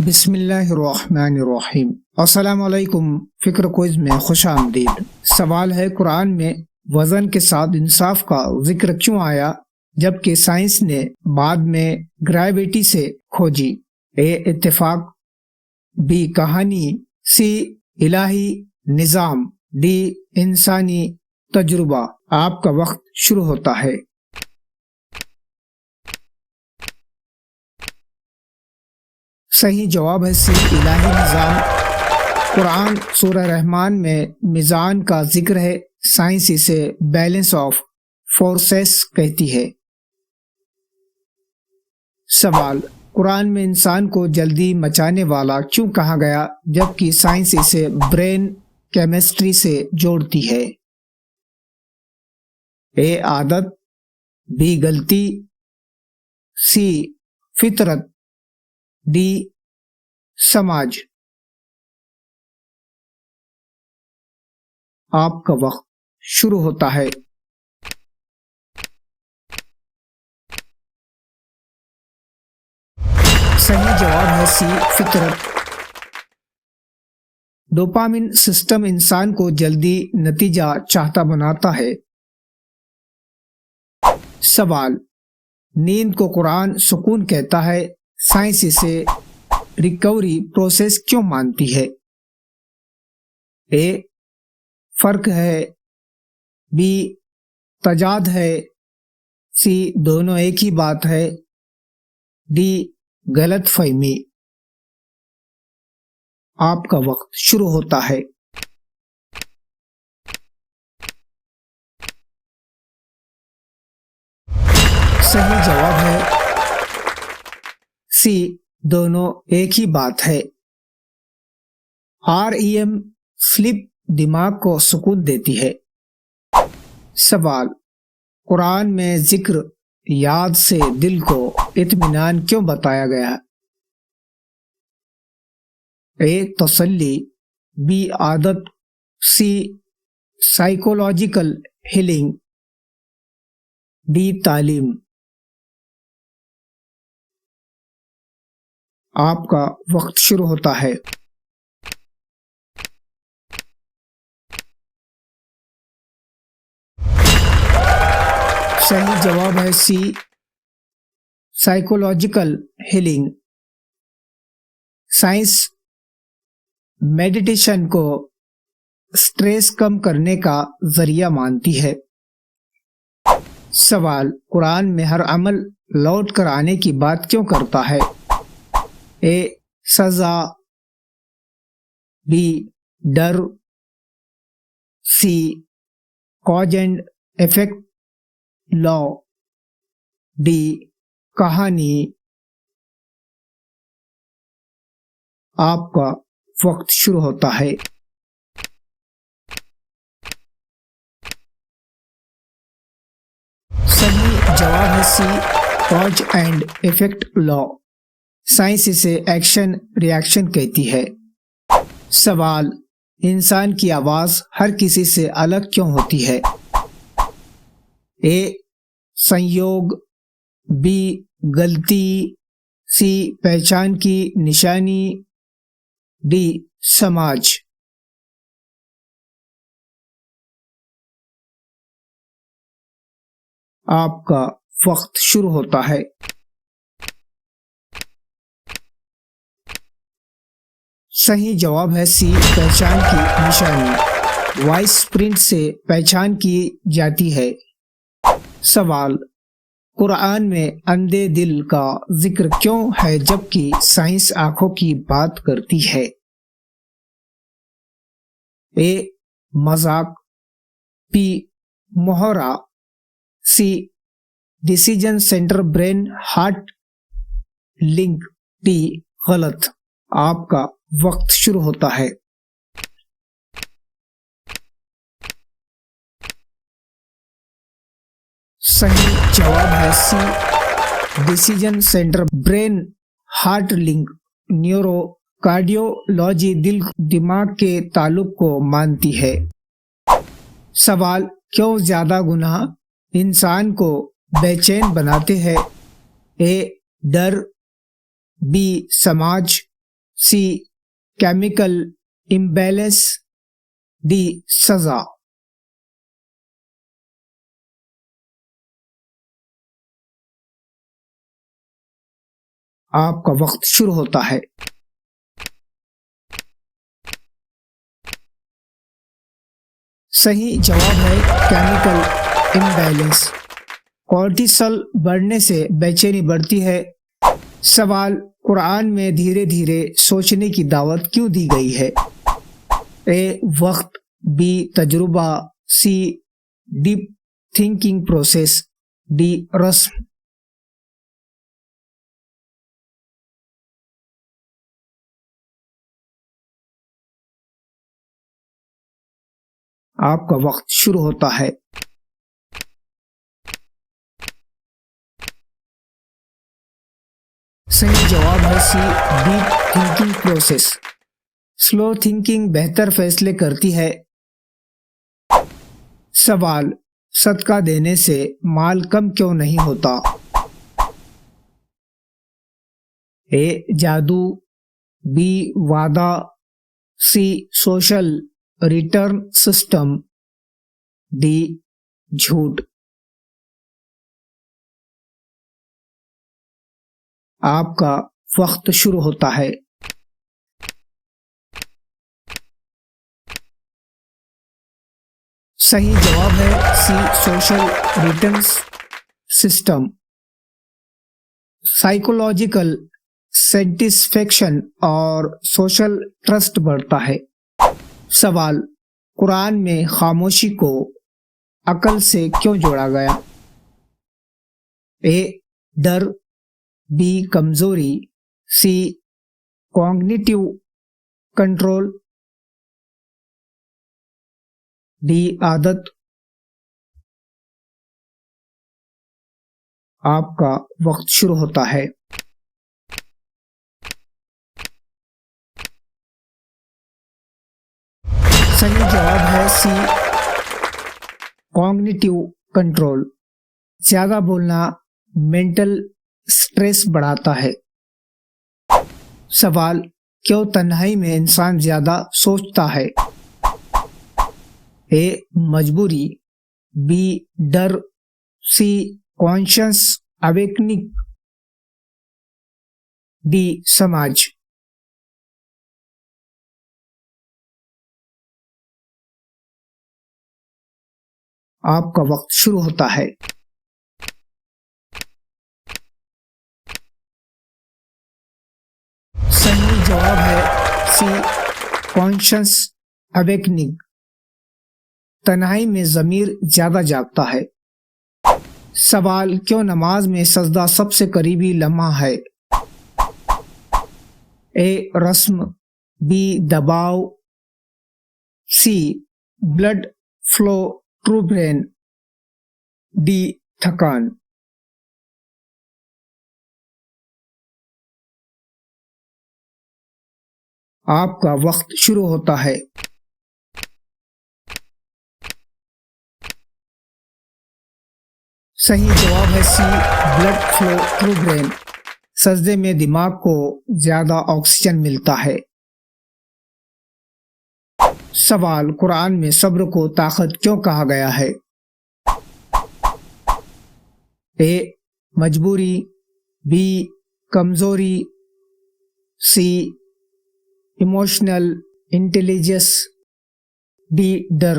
بسم اللہ الرحمن الرحیم۔ السلام علیکم۔ فکر کوئز میں خوش آمدید۔ سوال ہے، قرآن میں وزن کے ساتھ انصاف کا ذکر کیوں آیا جبکہ سائنس نے بعد میں گریویٹی سے کھوجی؟ اے اتفاق، بی کہانی، سی الہی نظام، ڈی انسانی تجربہ۔ آپ کا وقت شروع ہوتا ہے۔ صحیح جواب ہے سی الہی نظام۔ قرآن سورہ رحمان میں میزان کا ذکر ہے، سائنس اسے بیلنس آف فورسز کہتی ہے۔ سوال، قرآن میں انسان کو جلدی مچانے والا کیوں کہا گیا جبکہ سائنس اسے برین کیمسٹری سے جوڑتی ہے؟ اے عادت، بی غلطی، سی فطرت، ڈی سماج۔ آپ کا وقت شروع ہوتا ہے۔ صحیح جواب ہے سی فطرت۔ ڈوپامن سسٹم انسان کو جلدی نتیجہ چاہتا بناتا ہے۔ سوال، نیند کو قرآن سکون کہتا ہے، سائنس اسے ریکوری پروسیس کیوں مانتی ہے؟ اے فرق ہے، بی تضاد ہے، سی دونوں ایک ہی بات ہے، ڈی غلط فہمی۔ آپ کا وقت شروع ہوتا ہے۔ صحیح جواب ہے سی دونوں ایک ہی بات ہے۔ REM سلیپ دماغ کو سکون دیتی ہے۔ سوال، قرآن میں ذکر یاد سے دل کو اطمینان کیوں بتایا گیا؟ اے تسلی، بی عادت، سی سائیکولوجیکل ہیلنگ، ڈی تعلیم۔ آپ کا وقت شروع ہوتا ہے۔ صحیح جواب ہے سی سائیکولوجیکل ہیلنگ۔ سائنس میڈیٹیشن کو سٹریس کم کرنے کا ذریعہ مانتی ہے۔ سوال، قرآن میں ہر عمل لوٹ کر آنے کی بات کیوں کرتا ہے؟ اے سزا، بی ڈر، C cause and effect law, D کہانی۔ آپ کا وقت شروع ہوتا ہے۔ صحیح جواب ہے C cause and effect law, science اسے ایکشن ریاکشن کہتی ہے۔ سوال، انسان کی آواز ہر کسی سے الگ کیوں ہوتی ہے؟ اے سنیوگ، بی غلطی، سی پہچان کی نشانی، ڈی سماج۔ آپ کا وقت شروع ہوتا ہے۔ صحیح جواب ہے سی پہچان کی نشانی، وائس پرنٹ سے پہچان کی جاتی ہے۔ سوال، قرآن میں اندھے دل کا ذکر کیوں ہے جبکہ سائنس آنکھوں کی بات کرتی ہے؟ اے مذاق، بی محاورہ، C decision centre brain heart link, D غلط۔ آپ کا وقت شروع ہوتا ہے۔ صحیح جواب ہے C decision centre brain heart link, neuro cardiology دل دماغ کے تعلق کو مانتی ہے۔ سوال، کیوں زیادہ گناہ انسان کو بے چین بناتے ہیں؟ اے ڈر، بی سماج، سی کیمیکل امبیلنس، ڈی سزا۔ آپ کا وقت شروع ہوتا ہے۔ صحیح جواب ہے کیمیکل امبیلنس۔ کورٹیسول بڑھنے سے بے چینی بڑھتی ہے۔ سوال، قرآن میں دھیرے دھیرے سوچنے کی دعوت کیوں دی گئی ہے؟ اے وقت، بی تجربہ، سی ڈیپ تھنکنگ پروسیس، ڈی رسم۔ آپ کا وقت شروع ہوتا ہے۔ صحیح جواب ہے سی ڈیپ تھنکنگ پروسیس۔ سلو تھنکنگ بہتر فیصلے کرتی ہے۔ سوال، صدقہ دینے سے مال کم کیوں نہیں ہوتا؟ اے جادو، بی وعدہ، سی سوشل ریٹرن سسٹم، ڈی جھوٹ۔ آپ کا وقت شروع ہوتا ہے۔ صحیح جواب ہے C social return system. Psychological satisfaction اور سوشل ٹرسٹ بڑھتا ہے۔ سوال، قرآن میں خاموشی کو عقل سے کیوں جوڑا گیا؟ اے ڈر، بی کمزوری، سی کوگنیٹیو کنٹرول، ڈی عادت۔ آپ کا وقت شروع ہوتا ہے۔ صحیح جواب ہے سی کوگنیٹیو کنٹرول۔ زیادہ بولنا مینٹل سٹریس بڑھاتا ہے۔ سوال، کیوں تنہائی میں انسان زیادہ سوچتا ہے؟ اے مجبوری، بی ڈر، سی کانشنس اویکننگ، ڈی سماج۔ آپ کا وقت شروع ہوتا ہے۔ صحیح جواب ہے سی کانشنس اویکننگ۔ تنہائی میں ضمیر زیادہ جاگتا ہے۔ سوال، کیوں نماز میں سجدہ سب سے قریبی لمحہ ہے؟ اے رسم، بی دباؤ، C blood flow through brain, D تھکان۔ آپ کا وقت شروع ہوتا ہے۔ صحیح جواب ہے سی بلڈ فلو ٹرو برین۔ سجدے میں دماغ کو زیادہ آکسیجن ملتا ہے۔ سوال، قرآن میں صبر کو طاقت کیوں کہا گیا ہے؟ اے مجبوری، بی کمزوری، سی ایموشنل انٹیلیجنس، ڈی ڈر۔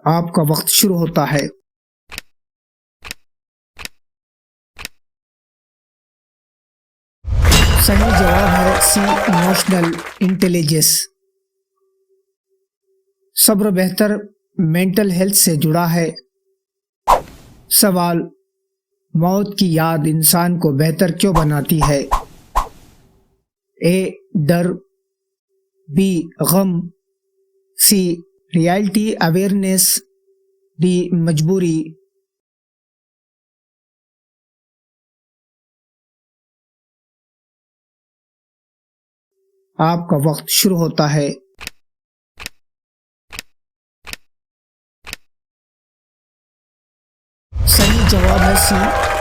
آپ کا وقت شروع ہوتا ہے۔ صحیح جواب ہے سی ایموشنل انٹیلیجنس۔ صبر بہتر مینٹل ہیلتھ سے جڑا ہے۔ سوال، موت کی یاد انسان کو بہتر کیوں بناتی ہے؟ اے ڈر، بی غم، سی ریالٹی اویئرنیس، ڈی مجبوری۔ آپ کا وقت شروع ہوتا ہے۔ صحیح جواب ہے سی